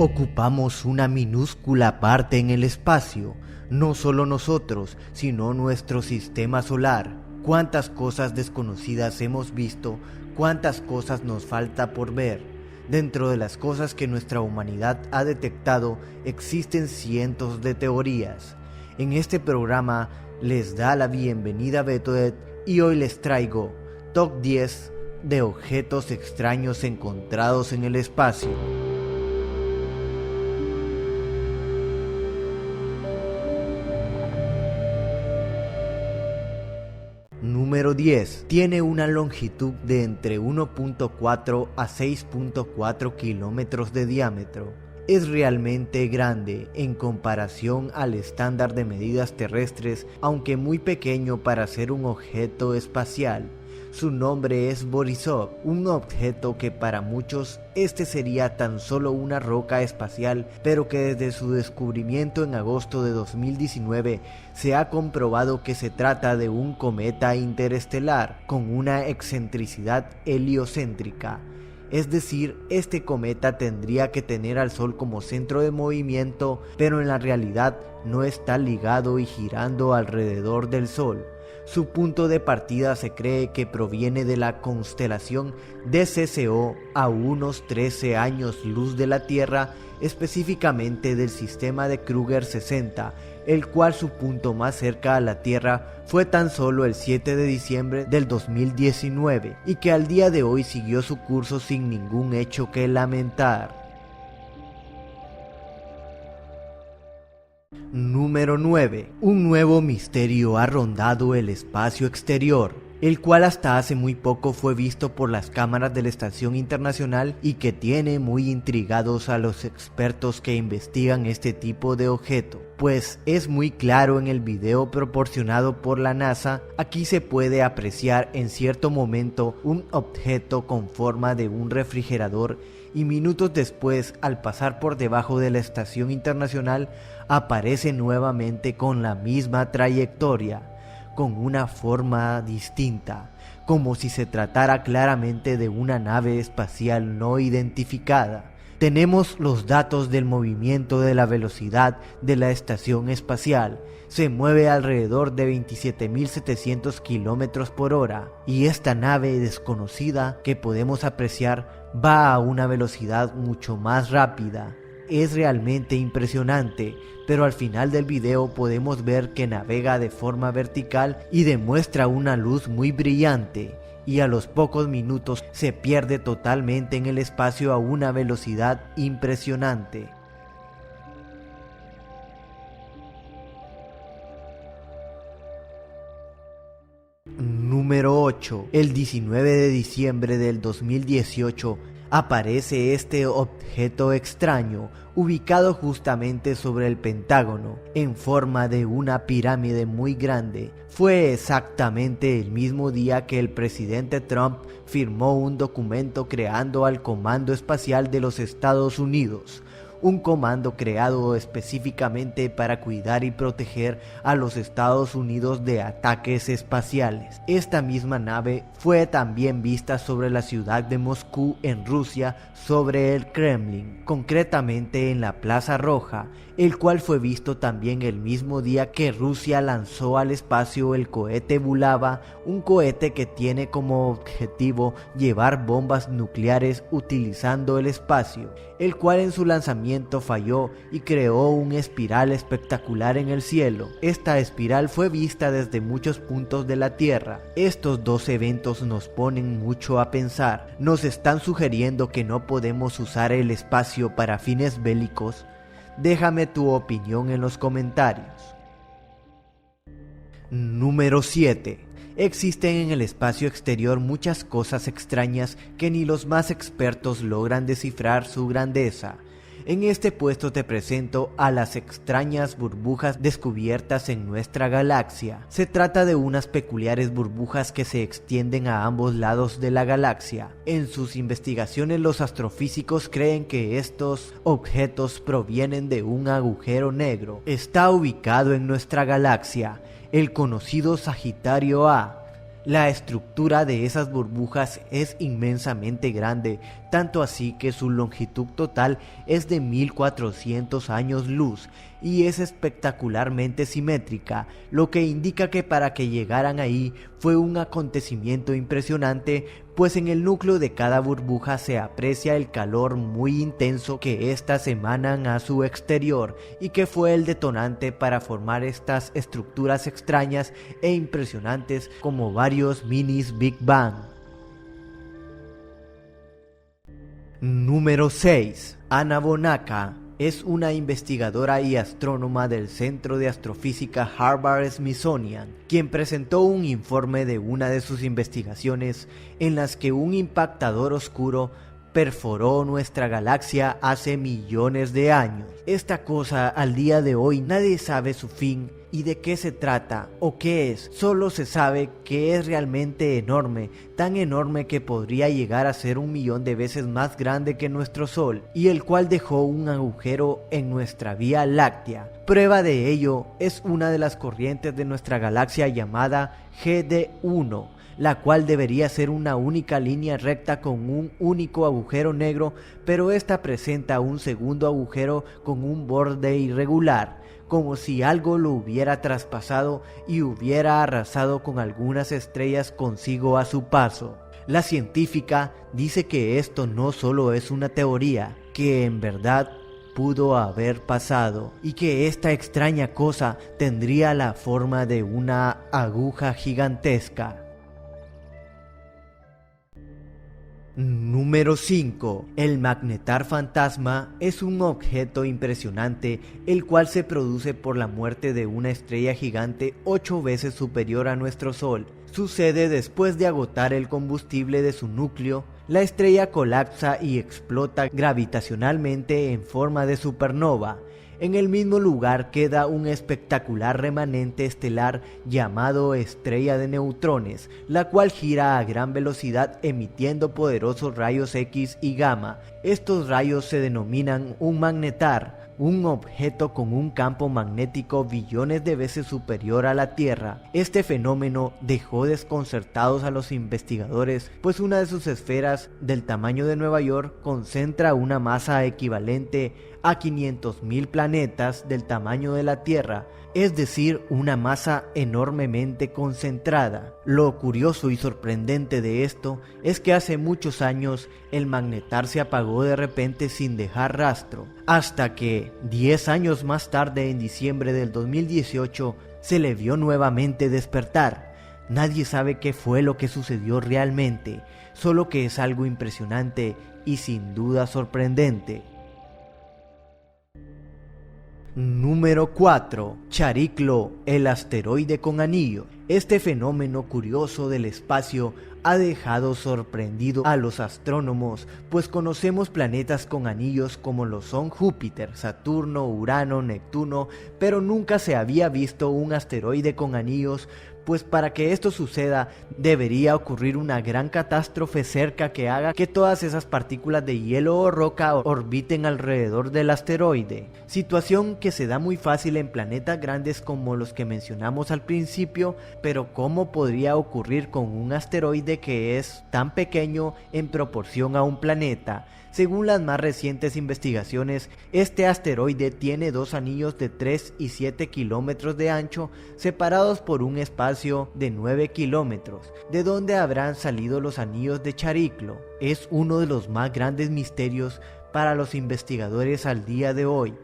Ocupamos una minúscula parte en el espacio, no solo nosotros, sino nuestro sistema solar. Cuántas cosas desconocidas hemos visto, cuántas cosas nos falta por ver. Dentro de las cosas que nuestra humanidad ha detectado, existen cientos de teorías. En este programa les da la bienvenida Betoed y hoy les traigo Top 10 de objetos extraños encontrados en el espacio. Número 10. Tiene una longitud de entre 1.4 a 6.4 kilómetros de diámetro. Es realmente grande en comparación al estándar de medidas terrestres, aunque muy pequeño para ser un objeto espacial. Su nombre es Borisov, un objeto que para muchos sería tan solo una roca espacial, pero que desde su descubrimiento en agosto de 2019 se ha comprobado que se trata de un cometa interestelar con una excentricidad heliocéntrica. Es decir, este cometa tendría que tener al Sol como centro de movimiento, pero en la realidad no está ligado y girando alrededor del Sol. Su punto de partida se cree que proviene de la constelación DCCO a unos 13 años luz de la Tierra, específicamente del sistema de Kruger 60, el cual su punto más cerca a la Tierra fue tan solo el 7 de diciembre del 2019 y que al día de hoy siguió su curso sin ningún hecho que lamentar. Número 9. Un nuevo misterio ha rondado el espacio exterior, el cual hasta hace muy poco fue visto por las cámaras de la Estación Internacional y que tiene muy intrigados a los expertos que investigan este tipo de objeto, pues es muy claro en el video proporcionado por la NASA. Aquí se puede apreciar en cierto momento un objeto con forma de un refrigerador y minutos después, al pasar por debajo de la Estación Internacional, aparece nuevamente con la misma trayectoria, con una forma distinta, como si se tratara claramente de una nave espacial no identificada. Tenemos los datos del movimiento de la velocidad de la estación espacial. Se mueve alrededor de 27.700 kilómetros por hora y esta nave desconocida que podemos apreciar va a una velocidad mucho más rápida. Es realmente impresionante, pero al final del video podemos ver que navega de forma vertical y demuestra una luz muy brillante, y a los pocos minutos se pierde totalmente en el espacio a una velocidad impresionante. Número 8. El 19 de diciembre del 2018 aparece este objeto extraño, ubicado justamente sobre el Pentágono, en forma de una pirámide muy grande. Fue exactamente el mismo día que el presidente Trump firmó un documento creando al Comando Espacial de los Estados Unidos, un comando creado específicamente para cuidar y proteger a los Estados Unidos de ataques espaciales. Esta misma nave fue también vista sobre la ciudad de Moscú en Rusia, sobre el Kremlin, concretamente en la Plaza Roja, el cual fue visto también el mismo día que Rusia lanzó al espacio el cohete Bulava, un cohete que tiene como objetivo llevar bombas nucleares utilizando el espacio, el cual en su lanzamiento falló y creó un espiral espectacular en el cielo. Esta espiral fue vista desde muchos puntos de la Tierra. Estos dos eventos nos ponen mucho a pensar. Nos están sugiriendo que no podemos usar el espacio para fines bélicos. Déjame tu opinión en los comentarios. Número 7. Existen en el espacio exterior muchas cosas extrañas que ni los más expertos logran descifrar su grandeza. En este puesto te presento a las extrañas burbujas descubiertas en nuestra galaxia. Se trata de unas peculiares burbujas que se extienden a ambos lados de la galaxia. En sus investigaciones los astrofísicos creen que estos objetos provienen de un agujero negro. Está ubicado en nuestra galaxia, el conocido Sagitario A. La estructura de esas burbujas es inmensamente grande, tanto así que su longitud total es de 1400 años luz y es espectacularmente simétrica, lo que indica que para que llegaran ahí fue un acontecimiento impresionante, pues en el núcleo de cada burbuja se aprecia el calor muy intenso que éstas emanan a su exterior y que fue el detonante para formar estas estructuras extrañas e impresionantes como varios minis Big Bang. Número 6. Ana Bonacca es una investigadora y astrónoma del Centro de Astrofísica Harvard-Smithsonian, quien presentó un informe de una de sus investigaciones en las que un impactador oscuro perforó nuestra galaxia hace millones de años. Esta cosa al día de hoy nadie sabe su fin y de qué se trata o qué es, solo se sabe que es realmente enorme, tan enorme que podría llegar a ser 1.000.000 de veces más grande que nuestro Sol, y el cual dejó un agujero en nuestra Vía Láctea. Prueba de ello es una de las corrientes de nuestra galaxia llamada GD1, la cual debería ser una única línea recta con un único agujero negro, pero esta presenta un segundo agujero con un borde irregular, como si algo lo hubiera traspasado y hubiera arrasado con algunas estrellas consigo a su paso. La científica dice que esto no solo es una teoría, que en verdad pudo haber pasado y que esta extraña cosa tendría la forma de una aguja gigantesca. Número 5. El magnetar fantasma es un objeto impresionante, el cual se produce por la muerte de una estrella gigante 8 veces superior a nuestro Sol. Sucede después de agotar el combustible de su núcleo. La estrella colapsa y explota gravitacionalmente en forma de supernova. En el mismo lugar queda un espectacular remanente estelar llamado estrella de neutrones, la cual gira a gran velocidad emitiendo poderosos rayos X y gamma. Estos rayos se denominan un magnetar, un objeto con un campo magnético billones de veces superior a la Tierra. Este fenómeno dejó desconcertados a los investigadores, pues una de sus esferas, del tamaño de Nueva York, concentra una masa equivalente a 500.000 planetas del tamaño de la Tierra, es decir, una masa enormemente concentrada. Lo curioso y sorprendente de esto es que hace muchos años el magnetar se apagó de repente sin dejar rastro, hasta que 10 años más tarde, en diciembre del 2018, se le vio nuevamente despertar. Nadie sabe qué fue lo que sucedió realmente, solo que es algo impresionante y sin duda sorprendente. Número 4. Chariklo, el asteroide con anillo. Este fenómeno curioso del espacio ha dejado sorprendido a los astrónomos, pues conocemos planetas con anillos como lo son Júpiter, Saturno, Urano, Neptuno, pero nunca se había visto un asteroide con anillos, pues para que esto suceda debería ocurrir una gran catástrofe cerca que haga que todas esas partículas de hielo o roca orbiten alrededor del asteroide, situación que se da muy fácil en planetas grandes como los que mencionamos al principio, pero ¿cómo podría ocurrir con un asteroide que es tan pequeño en proporción a un planeta? Según las más recientes investigaciones, este asteroide tiene 2 anillos de 3 y 7 kilómetros de ancho, separados por un espacio de 9 kilómetros. ¿De dónde habrán salido los anillos de Chariklo? Es uno de los más grandes misterios para los investigadores al día de hoy.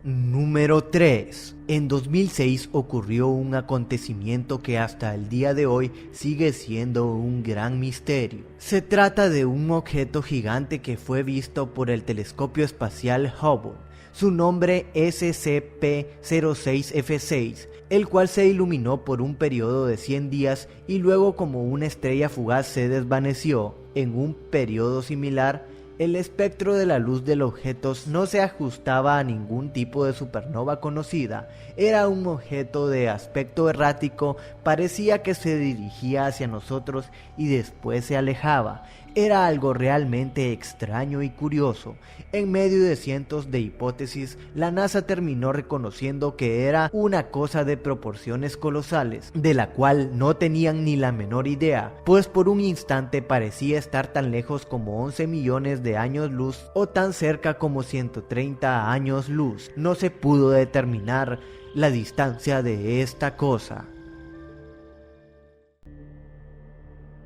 Número 3. En 2006 ocurrió un acontecimiento que hasta el día de hoy sigue siendo un gran misterio. Se trata de un objeto gigante que fue visto por el telescopio espacial Hubble. Su nombre es SCP-06F6, el cual se iluminó por un periodo de 100 días y luego como una estrella fugaz se desvaneció. En un periodo similar, el espectro de la luz del objeto no se ajustaba a ningún tipo de supernova conocida. Era un objeto de aspecto errático, parecía que se dirigía hacia nosotros y después se alejaba. Era algo realmente extraño y curioso. En medio de cientos de hipótesis, la NASA terminó reconociendo que era una cosa de proporciones colosales, de la cual no tenían ni la menor idea, pues por un instante parecía estar tan lejos como 11 millones de años luz o tan cerca como 130 años luz. No se pudo determinar la distancia de esta cosa.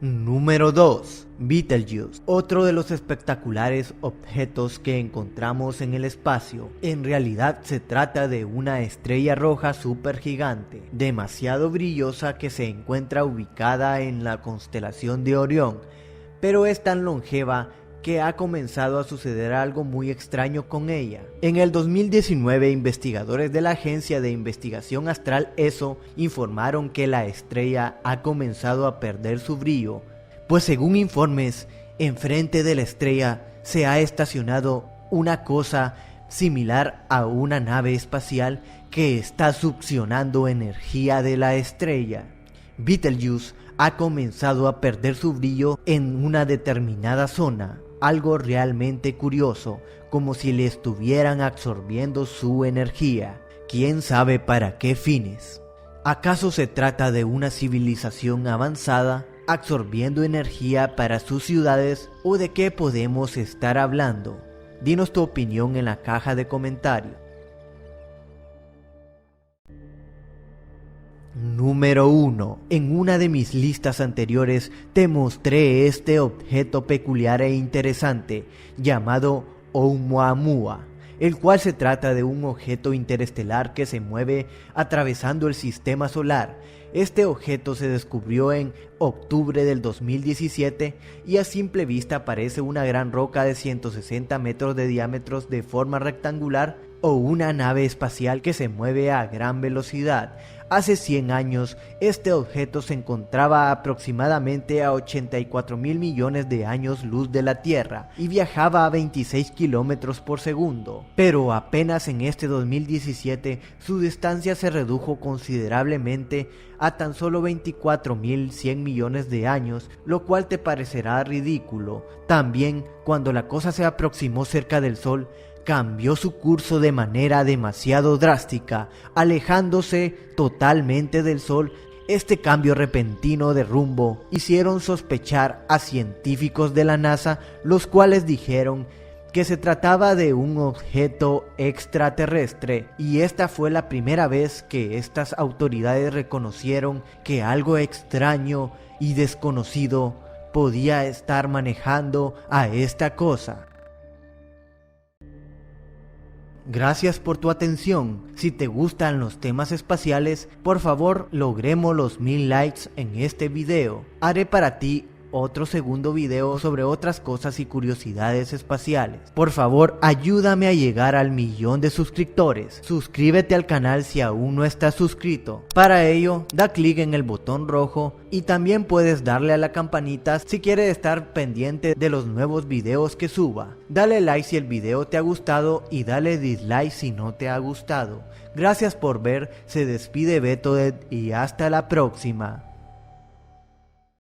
Número 2. Betelgeuse, otro de los espectaculares objetos que encontramos en el espacio. En realidad se trata de una estrella roja supergigante, demasiado brillosa, que se encuentra ubicada en la constelación de Orión, pero es tan longeva que ha comenzado a suceder algo muy extraño con ella. En el 2019, investigadores de la Agencia de Investigación Astral ESO informaron que la estrella ha comenzado a perder su brillo, pues según informes, enfrente de la estrella se ha estacionado una cosa similar a una nave espacial que está succionando energía de la estrella. Betelgeuse ha comenzado a perder su brillo en una determinada zona, algo realmente curioso, como si le estuvieran absorbiendo su energía. ¿Quién sabe para qué fines? ¿Acaso se trata de una civilización avanzada absorbiendo energía para sus ciudades, o de qué podemos estar hablando? Dinos tu opinión en la caja de comentarios. Número 1. En una de mis listas anteriores te mostré este objeto peculiar e interesante llamado Oumuamua, el cual se trata de un objeto interestelar que se mueve atravesando el sistema solar. Este objeto se descubrió en octubre del 2017 y a simple vista parece una gran roca de 160 metros de diámetro de forma rectangular o una nave espacial que se mueve a gran velocidad. Hace 100 años, este objeto se encontraba aproximadamente a 84.000 millones de años luz de la Tierra y viajaba a 26 kilómetros por segundo. Pero apenas en este 2017, su distancia se redujo considerablemente a tan solo 24.100 millones de años, lo cual te parecerá ridículo. También, cuando la cosa se aproximó cerca del Sol, cambió su curso de manera demasiado drástica, alejándose totalmente del Sol. Este cambio repentino de rumbo hicieron sospechar a científicos de la NASA, los cuales dijeron que se trataba de un objeto extraterrestre, y esta fue la primera vez que estas autoridades reconocieron que algo extraño y desconocido podía estar manejando a esta cosa. Gracias por tu atención. Si te gustan los temas espaciales, por favor logremos los 1000 likes en este video. Haré para ti otro segundo video sobre otras cosas y curiosidades espaciales. Por favor, ayúdame a llegar al 1.000.000 de suscriptores. Suscríbete al canal si aún no estás suscrito. Para ello, da clic en el botón rojo y también puedes darle a la campanita si quieres estar pendiente de los nuevos videos que suba. Dale like si el video te ha gustado y dale dislike si no te ha gustado. Gracias por ver, se despide Beto y hasta la próxima.